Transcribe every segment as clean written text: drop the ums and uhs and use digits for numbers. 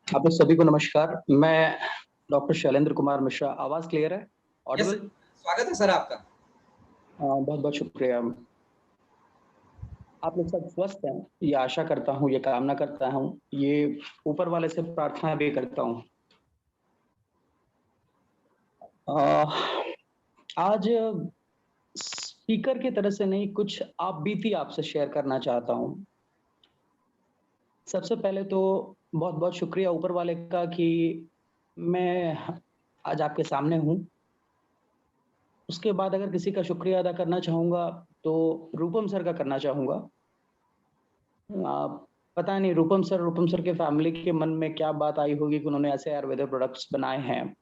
आप लोग सभी को नमस्कार। मैं डॉक्टर शैलेंद्र कुमार मिश्रा। आवाज क्लियर है? Yes, Audible? स्वागत है सर आपका। बहुत बहुत शुक्रिया। आप लोग सब स्वस्थ हैं, ये आशा करता हूँ, ये कामना करता हूँ, ये ऊपर वाले से प्रार्थना भी करता हूँ। आज स्पीकर की तरह से नहीं, कुछ आप बीती आपसे शेयर करना चाहता हूँ। सबसे पहले तो बहुत बहुत शुक्रिया ऊपर वाले का कि मैं आज आपके सामने हूँ। उसके बाद अगर किसी का शुक्रिया अदा करना चाहूँगा, तो रूपम सर का करना चाहूँगा। पता नहीं रूपम सर के फैमिली के मन में क्या बात आई होगी कि उन्होंने ऐसे आयुर्वेदिक प्रोडक्ट्स बनाए हैं।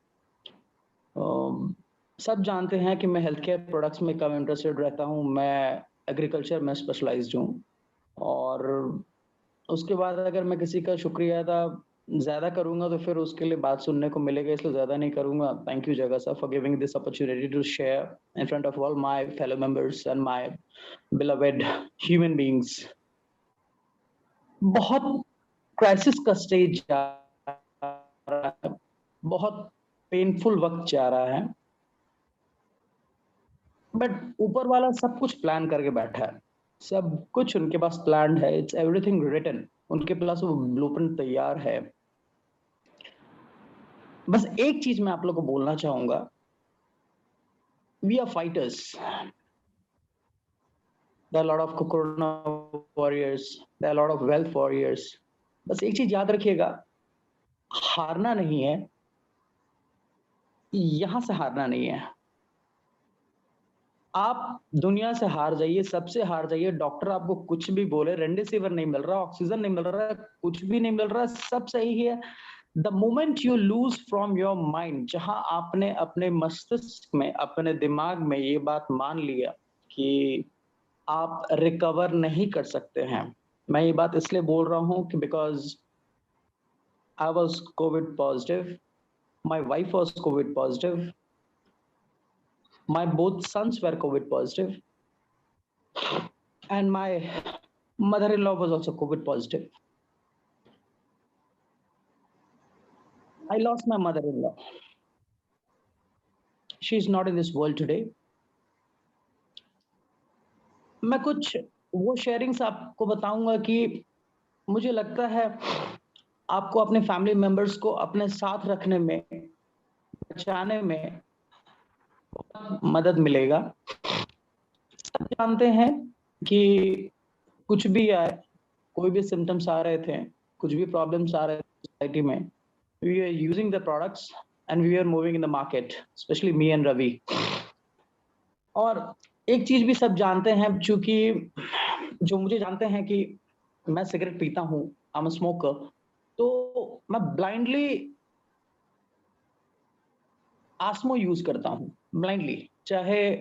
सब जानते हैं कि मैं हेल्थ केयर प्रोडक्ट्स में कम इंटरेस्टेड रहता हूँ। मैं एग्रीकल्चर में स्पेशलाइज्ड हूँ और उसके बाद अगर मैं किसी का शुक्रिया अदा ज़्यादा करूँगा तो फिर उसके लिए बात सुनने को मिलेगा, इसलिए ज़्यादा नहीं करूँगा। थैंक यू जगह sir for giving this opportunity to share in front of all my fellow members and my beloved human beings. बहुत क्राइसिस का स्टेज जा रहा है, बहुत पेनफुल वक्त जा रहा है, बट ऊपर वाला सब कुछ प्लान करके बैठा है। सब कुछ उनके पास प्लान है। It's everything written. उनके पास वो ब्लूप्रिंट तैयार है। बस एक चीज मैं आप लोग को बोलना चाहूंगा, we are fighters. There are a lot of corona warriors, there are a lot of wealth warriors. बस एक चीज याद रखिएगा, हारना नहीं है, यहां से हारना नहीं है। आप दुनिया से हार जाइए, सबसे हार जाइए, डॉक्टर आपको कुछ भी बोले, रेमडेसिविर नहीं मिल रहा, ऑक्सीजन नहीं मिल रहा, कुछ भी नहीं मिल रहा, सब सही है। The moment you lose from your mind, जहां आपने अपने मस्तिष्क में, अपने दिमाग में ये बात मान लिया कि आप रिकवर नहीं कर सकते हैं। मैं ये बात इसलिए बोल रहा हूं कि because I was Covid positive, my wife was Covid positive, my both sons were COVID positive, and my mother-in-law was also COVID positive. I lost my mother-in-law. She's not in this world today. मैं कुछ वो sharings आपको बताऊंगा कि मुझे लगता है आपको अपने फैमिली मेंबर्स को अपने साथ रखने में, बचाने में मदद मिलेगा। सब जानते हैं कि कुछ भी आए, कोई भी सिम्टम्स आ रहे थे, कुछ भी प्रॉब्लम्स आ रहे थे सोसाइटी में, we are using the products and we are moving in the market, especially me and Ravi. और एक चीज भी सब जानते हैं, चूंकि जो मुझे जानते हैं कि मैं सिगरेट पीता हूँ, आई एम अ स्मोकर, तो मैं ब्लाइंडली आस्मो यूज करता हूँ, ब्लाइंडली। चाहे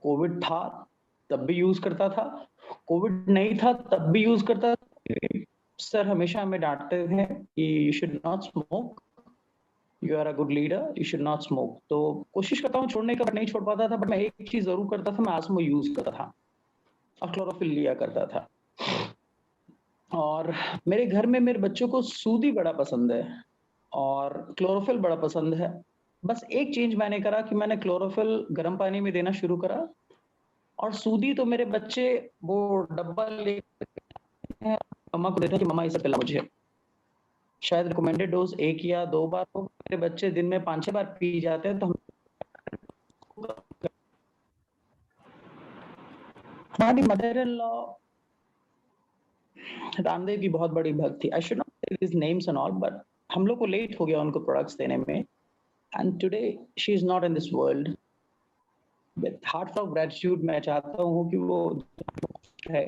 कोविड था तब भी यूज करता था, कोविड नहीं था तब भी यूज करता था। सर हमेशा हमें डांटते हैं कि you should not smoke, you are a good leader, you should not smoke. तो कोशिश करता हूँ छोड़ने का, बट नहीं छोड़ पाता था। बट मैं एक चीज जरूर करता था, मैं आस्मो यूज करता था और क्लोरोफिल लिया करता था। और मेरे घर में मेरे बच्चों को सूदी बड़ा पसंद है और क्लोरोफिल बड़ा पसंद है। बस एक चेंज मैंने करा कि मैंने क्लोरोफिल गर्म पानी में देना शुरू करा, और सूदी तो मेरे बच्चे वो डब्बा ले मम्मा को देते हैं कि मम्मा इसे पिला मुझे। शायद रिकमेंडेड डोज 1 या 2 बार हो, मेरे बच्चे दिन में 5-6 बार पी जाते हैं। तो हमारी मदर इन लॉ रामदेव की बहुत बड़ी भक्त थी। I should not tell his names and all, but हम लोग को लेट हो गया उनको प्रोडक्ट्स देने में, and today she is not in this world. With heart of gratitude मैं चाहता हूँ कि वो है,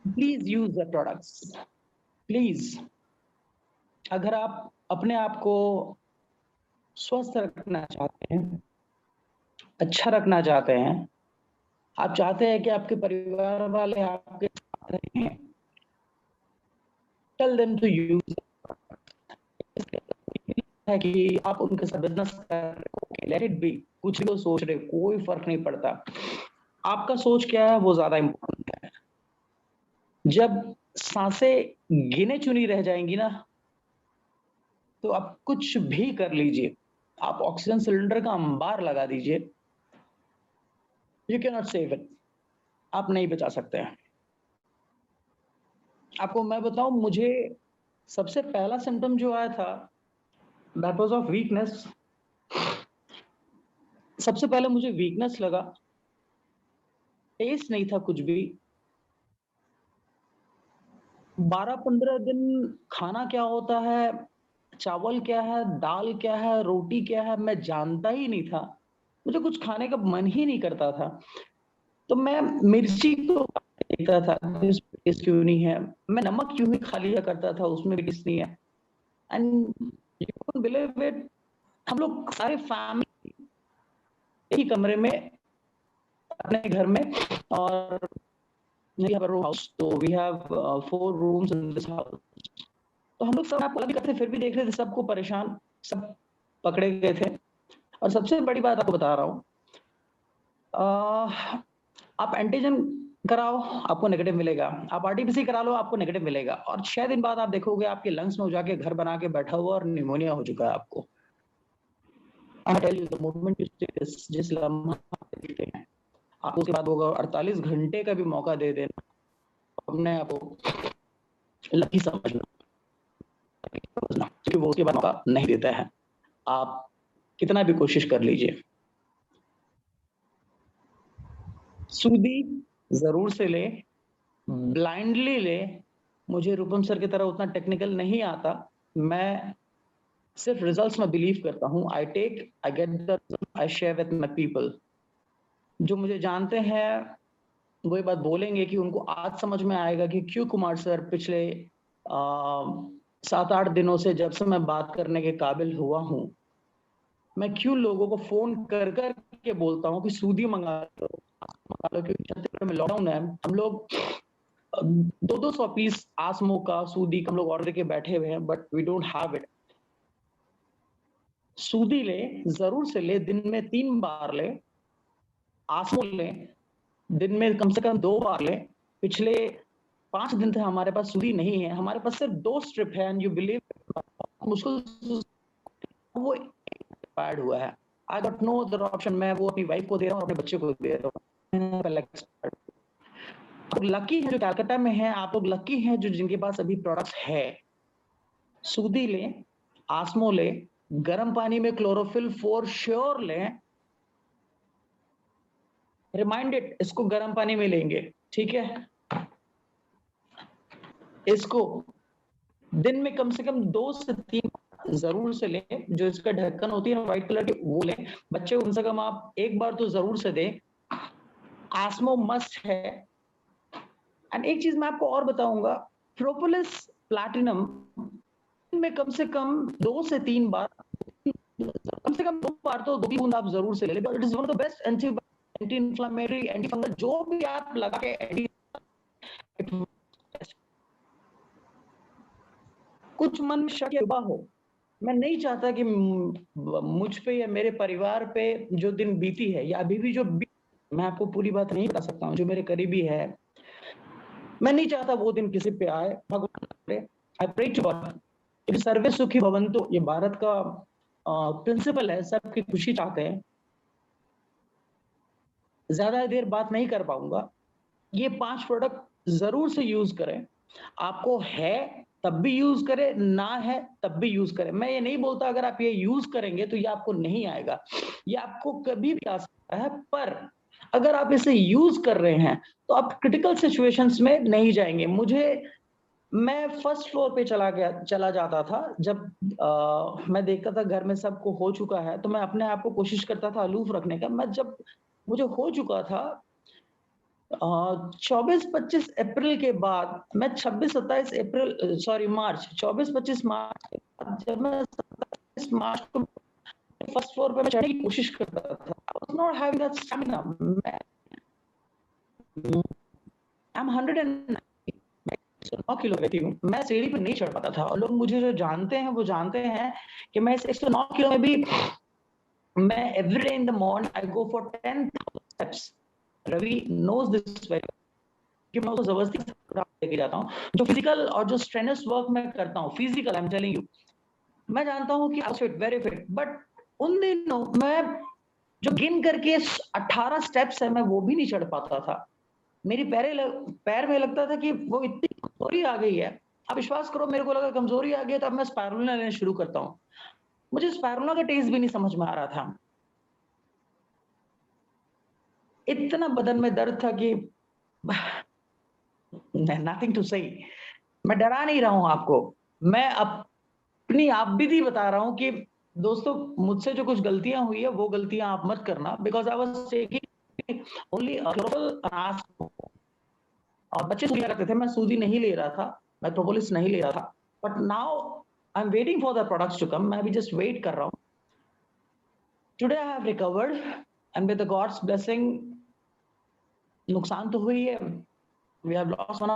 please use the products, please. अगर आप अपने आप को स्वस्थ रखना चाहते हैं, अच्छा रखना चाहते हैं, आप चाहते हैं कि आपके परिवार वाले आपके साथ रहें, टेल देम टू यूज है कि आप उनके साथ बिजनेस कर रहे हो, लेट इट बी। कुछ भी तो सोच रहे, कोई फर्क नहीं पड़ता। आपका सोच क्या है वो ज्यादा इम्पोर्टेंट है। जब सांसें गिने चुनी रह जाएंगी ना, तो आप कुछ भी कर लीजिए, आप ऑक्सीजन सिलेंडर का अंबार लगा दीजिए, you can not save it, आप नहीं बचा सकते हैं। आपको मैं बताऊं, मुझे सबसे पहला सिम्टम जो आया था, दैट वाज ऑफ वीकनेस। सबसे पहले मुझे वीकनेस लगा, टेस्ट नहीं था कुछ भी। 12-15 दिन खाना क्या होता है, चावल क्या है, दाल क्या है, रोटी क्या है, मैं जानता ही नहीं था। मुझे कुछ खाने का मन ही नहीं करता था। तो मैं मिर्ची को देखता था, टेस्ट क्यों नहीं है? मैं नमक क्यों ही खा लिया करता था, उसमें भी टेस्ट नहीं है। And you won't believe it, हम लोग सारे फैमिली एक ही कमरे में, अपने घर में, और we have a row house, so we have 4 rooms in this house. तो हम लोग सब आपको करते फिर भी देख रहे थे, सबको परेशान, सब पकड़े गए थे। और सबसे बड़ी बात आपको बता रहा हूँ, आप एंटीजन कराओ, आपको नेगेटिव मिलेगा, आप आरटीपीसी करा लो, आपको नेगेटिव मिलेगा, और 6 दिन बाद आप देखोगे आपके लंग्स में हो जाके घर बना के बैठा हुआ और निमोनिया हो चुका है आपको। I tell you, the moment you say this, जिस लम्हा आप देखते हैं, आपको उसके बाद होगा 48 घंटे का भी मौका दे देना, अपने आप को लकी समझना, क्योंकि वो उसके बाद मौका नहीं देता है, आप कितना भी कोशिश कर लीजिए। सूदी जरूर से ले, ब्लाइंडली ले। मुझे रूपम सर की तरह उतना टेक्निकल नहीं आता, मैं सिर्फ रिजल्ट्स में बिलीव करता हूँ। I take, I get the, I share with my people. जो मुझे जानते हैं वो ये बात बोलेंगे कि उनको आज समझ में आएगा कि क्यों कुमार सर पिछले 7-8 दिनों से, जब से मैं बात करने के काबिल हुआ हूँ, मैं क्यों लोगों को फोन कर कर के बोलता हूँ कि सूदी मंगा लो, क्योंकि छत्तीसगढ़ में लॉकडाउन है। हम लोग 200 पीस आसमो का, सूदी का हम लोग ऑर्डर के बैठे हुए हैं, but we don't have it. सूदी ले, जरूर से ले, दिन में 3 बार ले। आसमो ले, दिन में कम से कम 2 बार ले। पिछले 5 दिन से हमारे पास सूदी नहीं है, हमारे पास सिर्फ 2 स्ट्रिप है, एंड यू बिलीव, मुश्किल वो एक्सपायर्ड हुआ है। I got no other option, मैं वो अपनी वाइफ को दे रहा हूँ, अपने बच्चे को दे रहा हूँ। आप लकी हैं जो कलकत्ता में हैं, आप लोग लकी हैं जो जिनके पास अभी प्रोडक्ट्स है। सूदी ले, आसमो ले, गर्म पानी में क्लोरोफिल फॉर श्योर लें। रिमाइंडेड, इसको गर्म पानी में लेंगे, ठीक है? इसको दिन में कम से कम 2 से 3 जरूर से लें। जो इसका ढक्कन होती है ना व्हाइट कलर की, वो लें। बच्चे को कम से कम आप एक बार तो जरूर से दें। आसमो मस्ट है। एंड एक चीज मैं आपको और बताऊंगा, प्रोपोलिस प्लैटिनम में कम से कम 2 से 3 बार, कम से कम 2 बार तो 2 बूंद आप जरूर से ले लें। It is one of the best anti inflammatory, anti fungal, जो भी आप लगा के एंटी, कुछ मन में शक या हो, मैं नहीं चाहता कि मुझ पे या मेरे परिवार पे जो दिन बीती है या अभी भी जो मैं आपको पूरी बात नहीं बता सकता हूँ, जो मेरे करीबी है, मैं नहीं चाहता वो दिन किसी पे आए। भगवान, आई प्रे टू गॉड, सर्वे सुखी भवन्तु, ये भारत का प्रिंसिपल है, सबकी खुशी चाहते हैं। ज्यादा देर बात नहीं कर पाऊंगा। ये 5 प्रोडक्ट जरूर से यूज करें। आपको है तब भी यूज करें, ना है तब भी यूज करें। मैं ये नहीं बोलता अगर आप ये यूज करेंगे तो ये आपको नहीं आएगा, ये आपको कभी भी आ सकता है, पर अगर आप इसे यूज कर रहे हैं तो आप क्रिटिकल सिचुएशंस में नहीं जाएंगे। मैं फर्स्ट फ्लोर पे चला जाता था जब मैं देखता था घर में सबको हो चुका है, तो मैं अपने आप को कोशिश करता था अलूफ रखने का। मैं जब मुझे हो चुका था 24-25 अप्रैल के बाद, मैं 26-27 अप्रैल, सॉरी मार्च, 24-25 मार्च के बाद, जब मैं 27 मार्च को फर्स्ट फ्लोर पे मैं चढ़ने की कोशिश करता था, I was not having that stamina. I am 109 kilo व्यक्ति हूँ, मैं सीढ़ी पर नहीं चढ़ पाता था, और लोग मुझे जो जानते हैं वो जानते हैं कि मैं इस 109 किलो में भी, मैं every day in the morning I go for 10,000 steps. Ravi knows this very, कि मैं उसको जबरदस्ती लेके जाता हूँ, जो फिजिकल और जो स्ट्रेनस वर्क मैं करता हूँ, physical I am telling you, मैं जानता हूँ कि फिट, वेरी फिट, बट उन दिनों मैं जो गिन करके 18 स्टेप्स है मैं वो भी नहीं चढ़ पाता था। मेरी पैर में लगता था कि वो इतनी कमजोरी आ गई है। आप विश्वास करो, मेरे को लगा कमजोरी आ गई है, तो अब मैं स्पाइरुलिना लेना शुरू करता हूँ। मुझे स्पाइरुलिना का टेस्ट भी नहीं समझ में आ रहा था। इतना बदन में दर्द था कि नथिंग टू से। मैं डरा नहीं रहा हूं आपको, मैं अपनी आप भी बता रहा हूं कि दोस्तों, मुझसे जो कुछ गलतियां हुई है वो गलतियां आप मत करना, because I was taking only और बच्चे सूदी करते थे, मैं सूदी नहीं ले रहा था, मैं प्रोपोलिस नहीं ले रहा था, but now I am waiting for the products to come. मैं अभी जस्ट वेट कर रहा हूं। Today I have recovered and with the god's blessing, नुकसान तो हुई है, we have lost one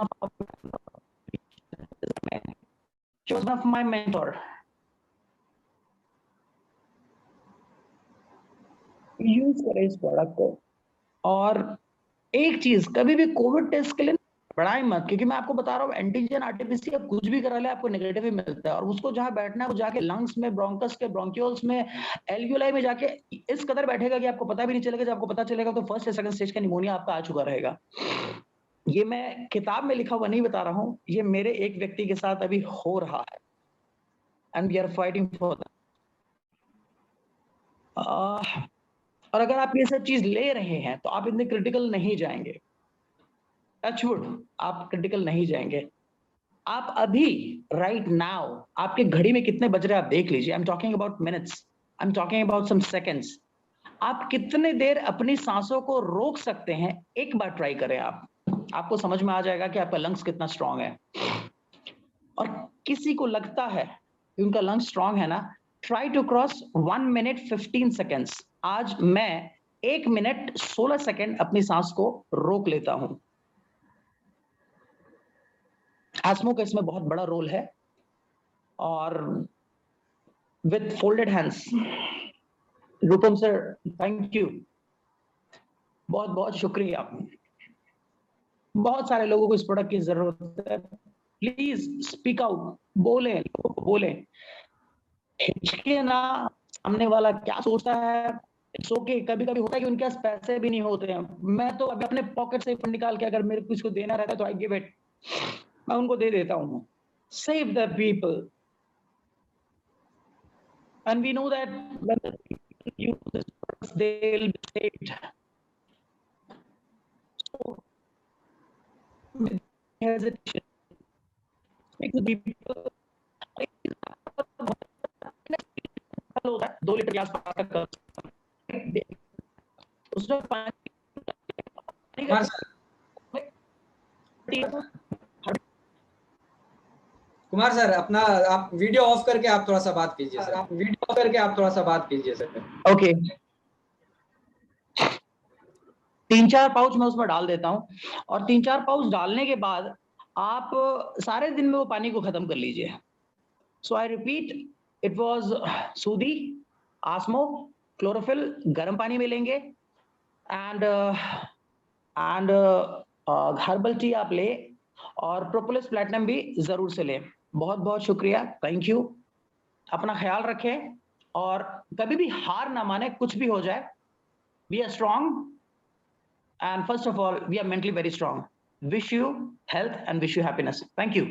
of my mentor. Use करें इस प्रोडक्ट को। और एक चीज, कभी भी कोविड टेस्ट के लिए बढ़ाई मत, क्योंकि मैं आपको बता रहा हूँ एंटीजन आरटीपीसीआर कुछ भी करा ले आपको नेगेटिव ही मिलता है, और उसको जहां बैठना है वो जाके लंग्स में, ब्रोंकस के ब्रोंक्यूल्स में, एल्वियोलाई में जाके इस कदर बैठेगा कि आपको पता भी नहीं चलेगा। जब आपको पता चलेगा तो फर्स्ट या सेकंड स्टेज का निमोनिया आपका आ चुका रहेगा। ये मैं किताब में लिखा हुआ नहीं बता रहा हूँ, ये मेरे एक व्यक्ति के साथ अभी हो रहा है, and we are fighting for that. और अगर आप ये सब चीज ले रहे हैं तो आप इतने क्रिटिकल नहीं जाएंगे, टचवुड, आप क्रिटिकल नहीं जाएंगे। आप अभी राइट नाउ आपके घड़ी में कितने बज रहे हैं आप देख लीजिए। I am talking about minutes, I am talking about some seconds. आप कितने देर अपनी सांसों को रोक सकते हैं, एक बार ट्राई करें आप, आपको समझ में आ जाएगा कि आपका लंग्स कितना स्ट्रांग है। और किसी को लगता है कि उनका लंग्स स्ट्रांग है ना, try to cross 1 minute 15 seconds. आज मैं 1 मिनट 16 सेकेंड अपनी सांस को रोक लेता हूं। आसमो का इसमें बहुत बड़ा रोल है। और with folded hands, Rupam sir, thank you, बहुत बहुत शुक्रिया। बहुत सारे लोगों को इस प्रोडक्ट की जरूरत है, प्लीज स्पीक आउट, बोलें, बोलें, हिचके ना। सामने वाला क्या सोचता है, इट्स ओके। कभी कभी होता है कि उनके पास पैसे भी नहीं होते हैं। मैं तो अभी अपने पॉकेट से फंड निकाल के अगर मेरे को इसको देना रहता है तो आई गिव इट, मैं उनको दे देता हूं। Save the people, and we know that when the people use this products, they'll be saved. So, with hesitation, make the people 2 litre के आसपास का कर, उसमें पानी कुमार सर, कुमार सर, अपना आप वीडियो ऑफ करके आप थोड़ा सा बात कीजिए सर, आप वीडियो ऑफ करके आप थोड़ा सा बात कीजिए सर। ओके, 3-4 पाउच मैं उसमें डाल देता हूँ, और 3-4 पाउच डालने के बाद आप सारे दिन में वो पानी को खत्म कर लीजिए। So I repeat, it was सूदी, आस्मो, क्लोरोफिल, गर्म पानी में लेंगे, एंड हर्बल टी आप ले, और प्रोपोलिस प्लैटिनम भी जरूर से लें। बहुत बहुत शुक्रिया, थैंक यू। अपना ख्याल रखें और कभी भी हार ना माने, कुछ भी हो जाए। We are strong, and first of all, we are mentally very strong. Wish you health and wish you happiness. Thank you.